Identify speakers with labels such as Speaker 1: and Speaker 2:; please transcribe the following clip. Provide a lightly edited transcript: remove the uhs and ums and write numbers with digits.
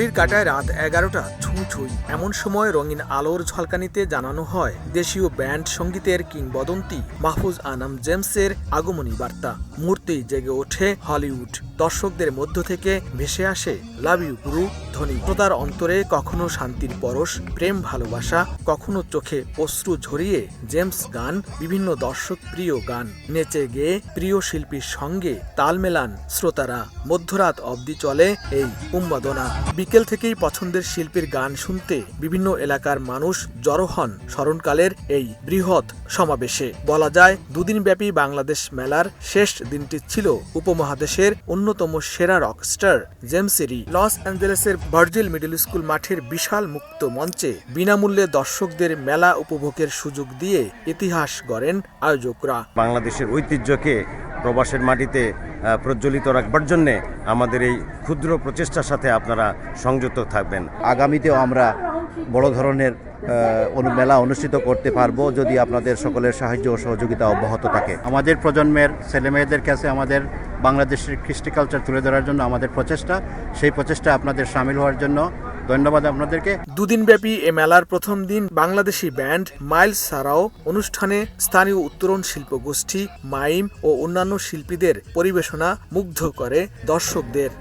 Speaker 1: ঘড়ির কাঁটায় রাত ১১টা ছুঁই এমন সময় রঙিন আলোর ঝলকানিতে জানানো হয় দেশীয় ব্যান্ড সঙ্গীতের কিংবদন্তি মাহফুজ আনাম জেমসের আগমনী বার্তা। মুহূর্তেই জেগে ওঠে হলিউড। দর্শকদের মধ্য থেকে ভেসে আসে লাভ ইউ গুরু ধ্বনি। শ্রোতার অন্তরে কখনো শান্তির পরশ, প্রেম ভালোবাসা, কখনো চোখে অশ্রু ঝরিয়ে জেমস গান, বিভিন্ন দর্শক প্রিয় গান। নেচে গেয়ে প্রিয় শিল্পীর সঙ্গে তাল মেলান শ্রোতারা। মধ্যরাত অবধি চলে এই উন্মাদনা। বিকেল থেকেই পছন্দের শিল্পীর গান শুনতে বিভিন্ন এলাকার মানুষ জড়ো হন স্মরণকালের এই বৃহৎ সমাবেশে। বলা যায় দুদিনব্যাপী বাংলাদেশ মেলার শেষ দিনটি ছিল উপমহাদেশের অন্যতম সেরা রকস্টার জেমসেরই। লস অ্যাঞ্জেলেসের ভার্জিল মিডল স্কুল মাঠের বিশাল মুক্ত মঞ্চে বিনামূল্যে দর্শকদের মেলা উপভোগের সুযোগ দিয়ে ইতিহাস গড়েন আয়োজকরা।
Speaker 2: বাংলাদেশের ঐতিহ্যকে প্রবাসের মাটিতে প্রজ্বলিত রাখবার জন্যে আমাদের এই ক্ষুদ্র প্রচেষ্টার সাথে আপনারা সংযুক্ত থাকবেন।
Speaker 3: আগামীতেও আমরা বড় ধরনের মেলা অনুষ্ঠিত করতে পারবো যদি আপনাদের সকলের সাহায্য ও সহযোগিতা অব্যাহত থাকে। আমাদের প্রজন্মের ছেলেমেয়েদের কাছে আমাদের বাংলাদেশের কৃষ্টি কালচার তুলে ধরার জন্য আমাদের প্রচেষ্টা, সেই প্রচেষ্টা আপনাদের সামিল হওয়ার জন্য ধন্যবাদ আপনাদেরকে।
Speaker 1: দুদিনব্যাপী এ মেলার প্রথম দিন বাংলাদেশি ব্যান্ড মাইলস ছাড়াও অনুষ্ঠানে স্থানীয় উত্তরণ শিল্পগোষ্ঠী, মাইম ও অন্যান্য শিল্পীদের পরিবেশনা মুগ্ধ করে দর্শকদের।